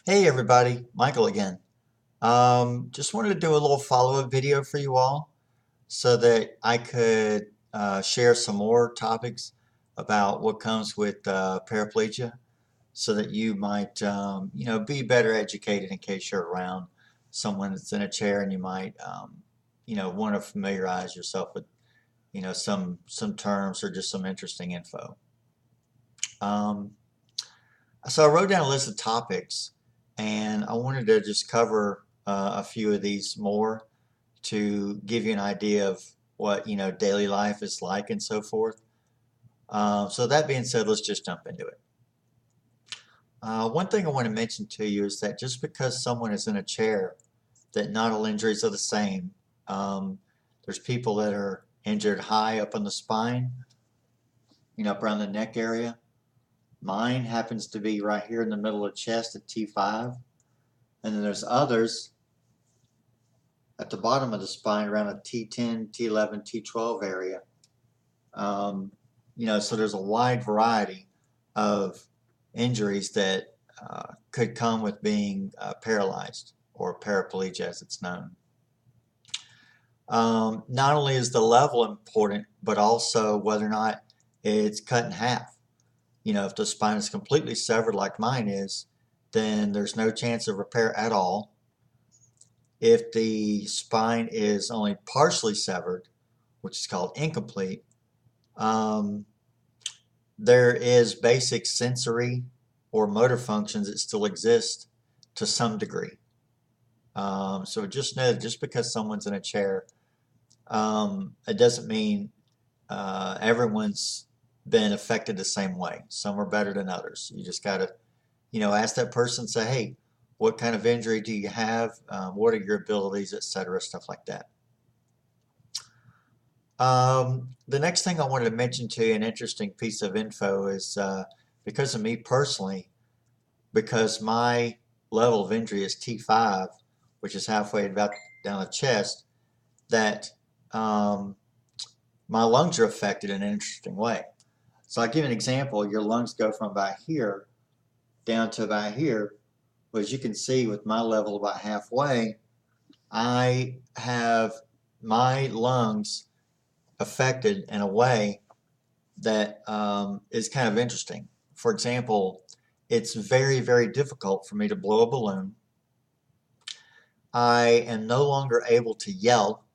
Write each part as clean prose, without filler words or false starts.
Hey everybody, Michael again. Just wanted to do a little follow-up video for you all so that I could share some more topics about what comes with paraplegia so that you might, be better educated in case you're around someone that's in a chair and you might, want to familiarize yourself with, some terms or just some interesting info. Um, So I wrote down a list of topics, and I wanted to just cover a few of these more to give you an idea of what daily life is like and so forth. So that being said, let's just jump into it. One thing I want to mention to you is that just because someone is in a chair, that not all injuries are the same. There's people that are injured high up on the spine, up around the neck area. Mine happens to be right here in the middle of the chest at T5. And then there's others at the bottom of the spine around a T10, T11, T12 area. So there's a wide variety of injuries that could come with being paralyzed or paraplegia as it's known. Not only is the level important, but also whether or not it's cut in half. If the spine is completely severed like mine is, then there's no chance of repair at all. If the spine is only partially severed, which is called incomplete, there is basic sensory or motor functions that still exist to some degree. So just know that just because someone's in a chair, it doesn't mean everyone's been affected the same way. Some are better than others. You just got to, ask that person, say, hey, what kind of injury do you have? What are your abilities, etc., stuff like that. The next thing I wanted to mention to you, an interesting piece of info, is because of me personally, because my level of injury is T5, which is halfway about down the chest, that my lungs are affected in an interesting way. So I'll give you an example. Your lungs go from about here down to about here. Well, as you can see with my level about halfway, I have my lungs affected in a way that is kind of interesting. For example, it's very, very difficult for me to blow a balloon. I am no longer able to yell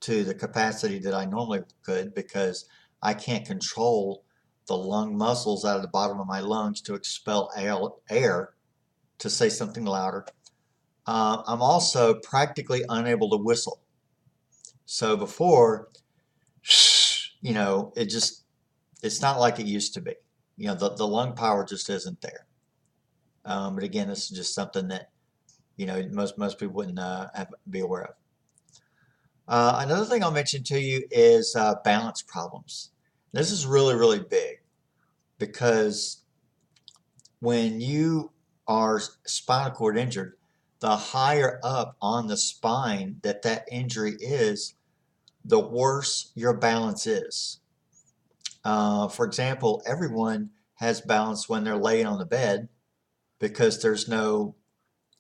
to the capacity that I normally could because I can't control the lung muscles out of the bottom of my lungs to expel air to say something louder. I'm also practically unable to whistle. So before, it's not like it used to be. The lung power just isn't there. But again, this is just something that, most people wouldn't be aware of. Another thing I'll mention to you is balance problems. This is really, really big because when you are spinal cord injured, the higher up on the spine that injury is, the worse your balance is. For example, everyone has balance when they're laying on the bed because there's no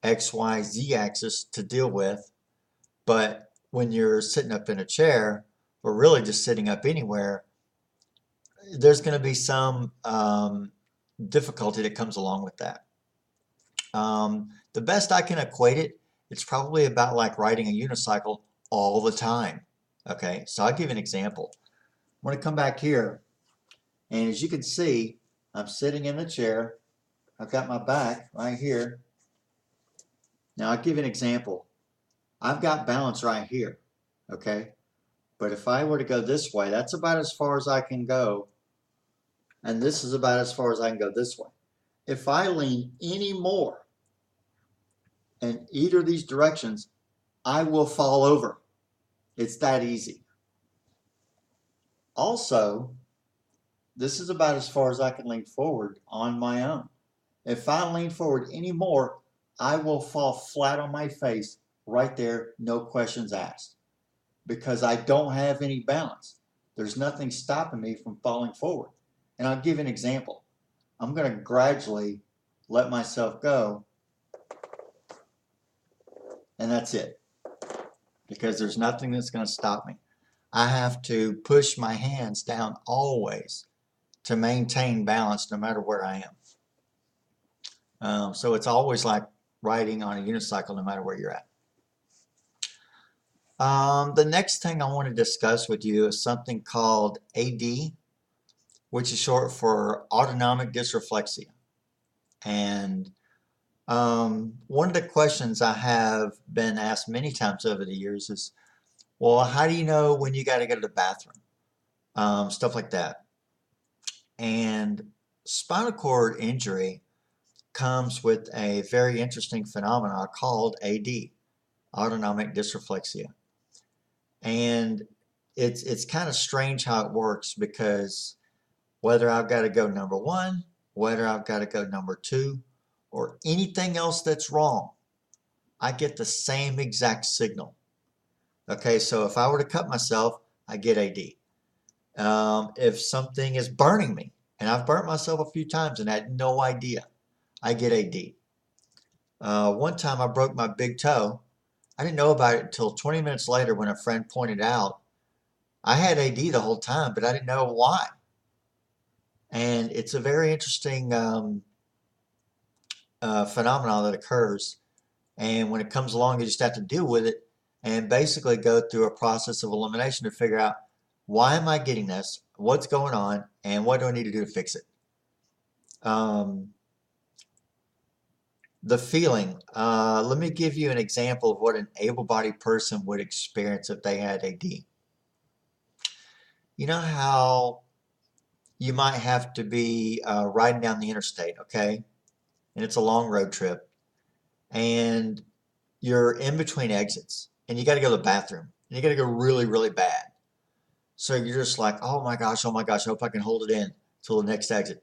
X, Y, Z axis to deal with. But when you're sitting up in a chair, or really just sitting up anywhere, there's going to be some difficulty that comes along with that. The best I can equate it, it's probably about like riding a unicycle all the time. Okay, so I'll give you an example. I'm going to come back here, and as you can see, I'm sitting in the chair. I've got my back right here. Now I'll give you an example. I've got balance right here, okay? But if I were to go this way, that's about as far as I can go. And this is about as far as I can go this way. If I lean any more in either of these directions, I will fall over. It's that easy. Also, this is about as far as I can lean forward on my own. If I lean forward any more, I will fall flat on my face right there, no questions asked, because I don't have any balance. There's nothing stopping me from falling forward. And I'll give you an example. I'm going to gradually let myself go, and that's it, because there's nothing that's going to stop me. I have to push my hands down always to maintain balance no matter where I am. So it's always like riding on a unicycle no matter where you're at. The next thing I want to discuss with you is something called AD, which is short for Autonomic Dysreflexia. And one of the questions I have been asked many times over the years is, well, how do you know when you got to go to the bathroom? Stuff like that. And spinal cord injury comes with a very interesting phenomenon called AD, Autonomic Dysreflexia. And it's kind of strange how it works, because whether I've got to go number one, whether I've got to go number two, or anything else that's wrong, I get the same exact signal. Okay, so if I were to cut myself, I get AD. If something is burning me, and I've burnt myself a few times and had no idea, I get AD. One time I broke my big toe. I didn't know about it until 20 minutes later when a friend pointed out I had AD the whole time, but I didn't know why. And it's a very interesting phenomenon that occurs. And when it comes along, you just have to deal with it and basically go through a process of elimination to figure out, why am I getting this? What's going on? And what do I need to do to fix it? The feeling. Let me give you an example of what an able-bodied person would experience if they had AD. You know how you might have to be riding down the interstate, okay? And it's a long road trip. And you're in between exits. And you got to go to the bathroom. And you got to go really, really bad. So you're just like, oh my gosh, I hope I can hold it in till the next exit.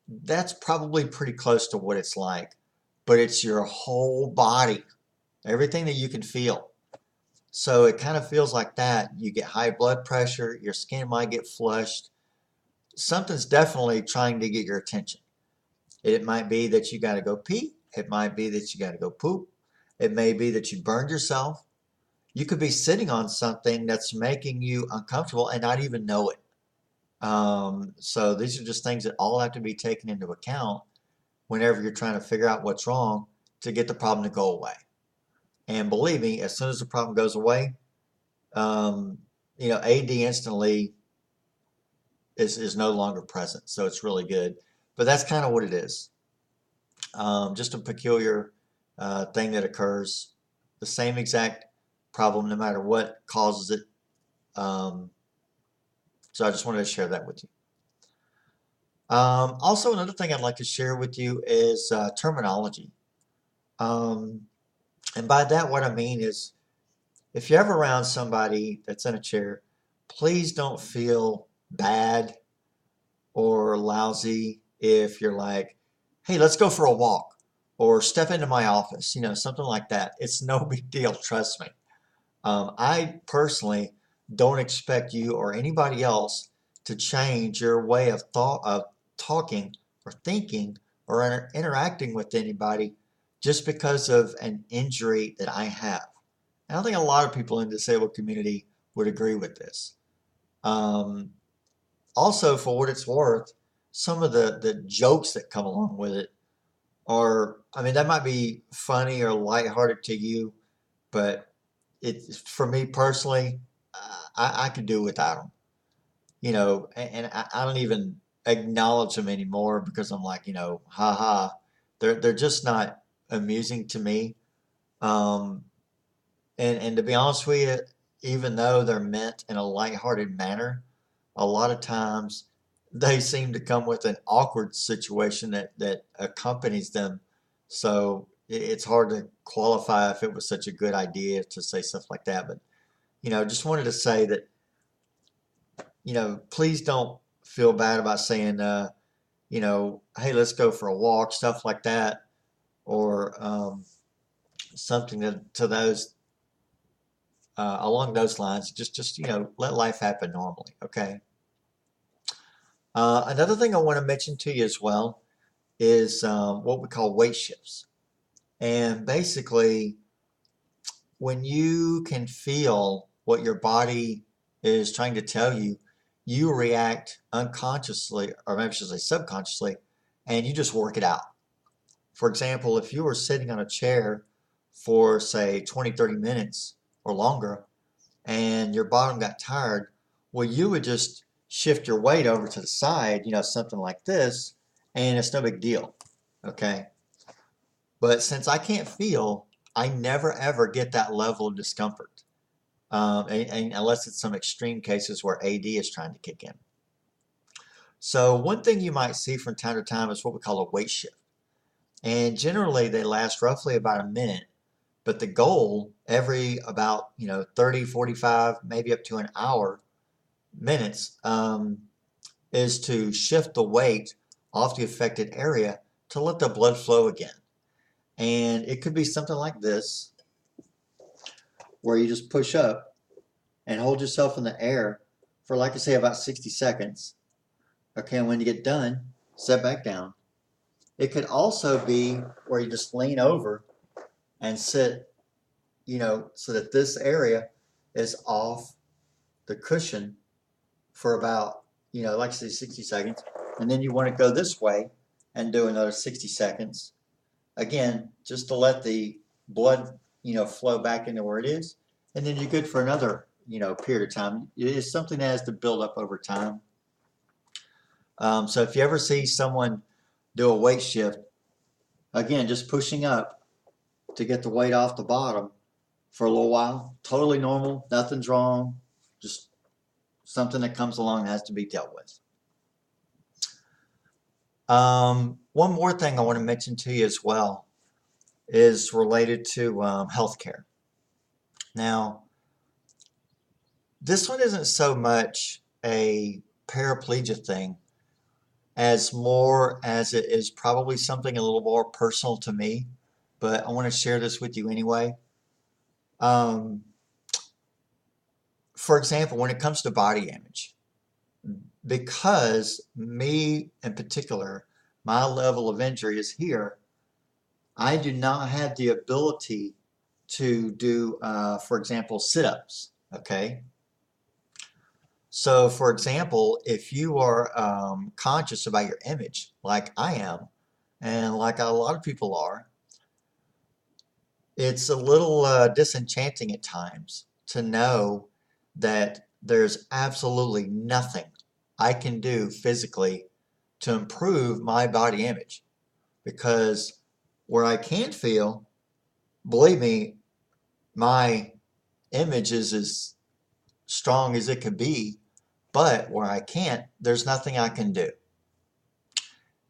That's probably pretty close to what it's like. But it's your whole body, everything that you can feel. So it kind of feels like that. You get high blood pressure, your skin might get flushed. Something's definitely trying to get your attention. It might be that you got to go pee. It might be that you got to go poop. It may be that you burned yourself. You could be sitting on something that's making you uncomfortable and not even know it. So these are just things that all have to be taken into account whenever you're trying to figure out what's wrong to get the problem to go away. And believe me, as soon as the problem goes away, AD instantly is no longer present. So it's really good. But that's kind of what it is. Just a peculiar thing that occurs. The same exact problem no matter what causes it. So I just wanted to share that with you. Also, another thing I'd like to share with you is terminology. And by that, what I mean is, if you're ever around somebody that's in a chair, please don't feel bad or lousy if you're like, hey, let's go for a walk or step into my office, something like that. It's no big deal, trust me. I personally don't expect you or anybody else to change your way of talking or thinking or interacting with anybody just because of an injury that I have. And I think a lot of people in the disabled community would agree with this. Also, for what it's worth, some of the jokes that come along with it are, that might be funny or lighthearted to you, but for me personally, I could do without them. And I don't even acknowledge them anymore because I'm like, haha, they're just not amusing to me. And to be honest with you, even though they're meant in a lighthearted manner, a lot of times they seem to come with an awkward situation that accompanies them. So it's hard to qualify if it was such a good idea to say stuff like that. But, just wanted to say that, please don't feel bad about saying, hey, let's go for a walk, stuff like that, or something to those along those lines. Just let life happen normally. Okay. Another thing I want to mention to you as well is what we call weight shifts, and basically when you can feel what your body is trying to tell you, you react unconsciously, or maybe I should say subconsciously, and you just work it out. For example, if you were sitting on a chair for, say, 20, 30 minutes or longer, and your bottom got tired, well, you would just shift your weight over to the side, something like this, and it's no big deal, okay? But since I can't feel, I never ever get that level of discomfort, and unless it's some extreme cases where AD is trying to kick in. So one thing you might see from time to time is what we call a weight shift. And generally they last roughly about a minute, but the goal every about 30, 45, maybe up to an hour minutes is to shift the weight off the affected area to let the blood flow again. And it could be something like this, where you just push up and hold yourself in the air for, like I say, about 60 seconds. Okay, and when you get done, set back down. It could also be where you just lean over and sit, so that this area is off the cushion for about, like I say, 60 seconds. And then you want to go this way and do another 60 seconds. Again, just to let the blood, flow back into where it is. And then you're good for another, period of time. It is something that has to build up over time. So if you ever see someone do a weight shift, again, just pushing up to get the weight off the bottom for a little while, totally normal, nothing's wrong, just something that comes along that has to be dealt with. One more thing I want to mention to you as well is related to healthcare. Now, this one isn't so much a paraplegia thing as more as it is probably something a little more personal to me, but I want to share this with you anyway. For example, when it comes to body image, because me in particular, my level of injury is here, I do not have the ability to do, for example, sit-ups, okay? So, for example, if you are conscious about your image, like I am, and like a lot of people are, it's a little disenchanting at times to know that there's absolutely nothing I can do physically to improve my body image. Because where I can feel, believe me, my image is as strong as it could be, but where I can't, there's nothing I can do.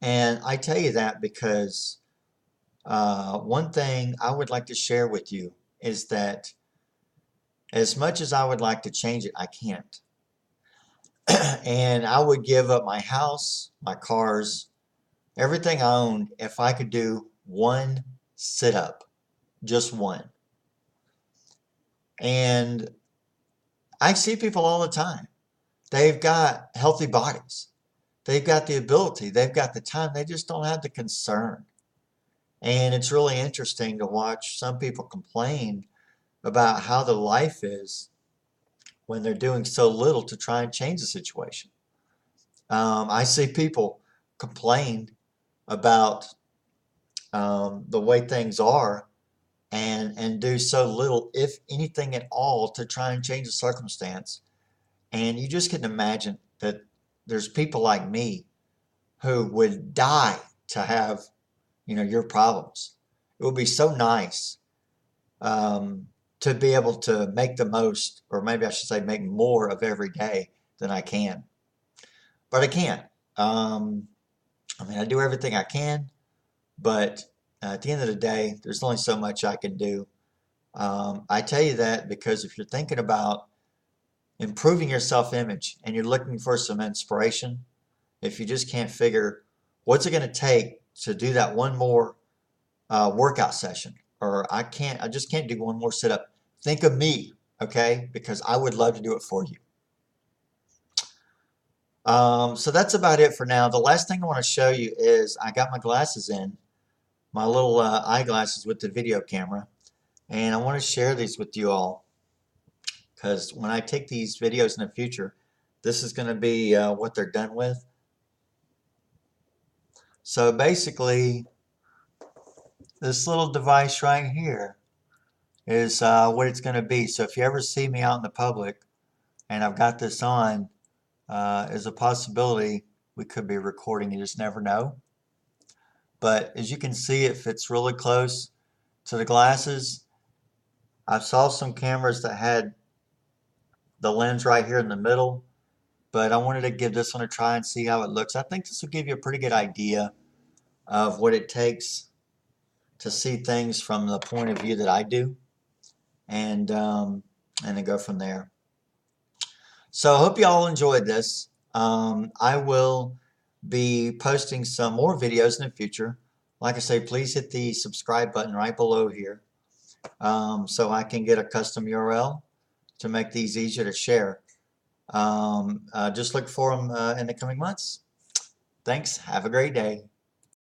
And I tell you that because one thing I would like to share with you is that as much as I would like to change it, I can't. And I would give up my house, my cars, everything I owned if I could do one sit-up, just one. And I see people all the time. They've got healthy bodies. They've got the ability. They've got the time. They just don't have the concern. And it's really interesting to watch some people complain about how their life is when they're doing so little to try and change the situation. I see people complain about the way things are and do so little, if anything at all, to try and change the circumstance. And you just can imagine that there's people like me who would die to have, your problems. It would be so nice to be able to make the most, or maybe I should say make more of every day than I can. But I can't. I do everything I can, but at the end of the day, there's only so much I can do. I tell you that because if you're thinking about improving your self-image and you're looking for some inspiration, if you just can't figure what's it going to take to do that one more workout session, or I just can't do one more sit-up, think of me, okay? Because I would love to do it for you. So that's about it for now. The last thing I want to show you is I got my glasses in, my little eyeglasses with the video camera, And I want to share these with you all because when I take these videos in the future, this is going to be what they're done with. So basically, this little device right here is what it's going to be. So if you ever see me out in the public and I've got this on, is a possibility we could be recording. You just never know. But as you can see, it fits really close to the glasses. I saw some cameras that had the lens right here in the middle, but I wanted to give this one a try and see how it looks. I think this will give you a pretty good idea of what it takes to see things from the point of view that I do, and then go from there. So I hope you all enjoyed this. I will be posting some more videos in the future. Like I say, please hit the subscribe button right below here, so I can get a custom URL to make these easier to share. Just look for them in the coming months. Thanks. Have a great day.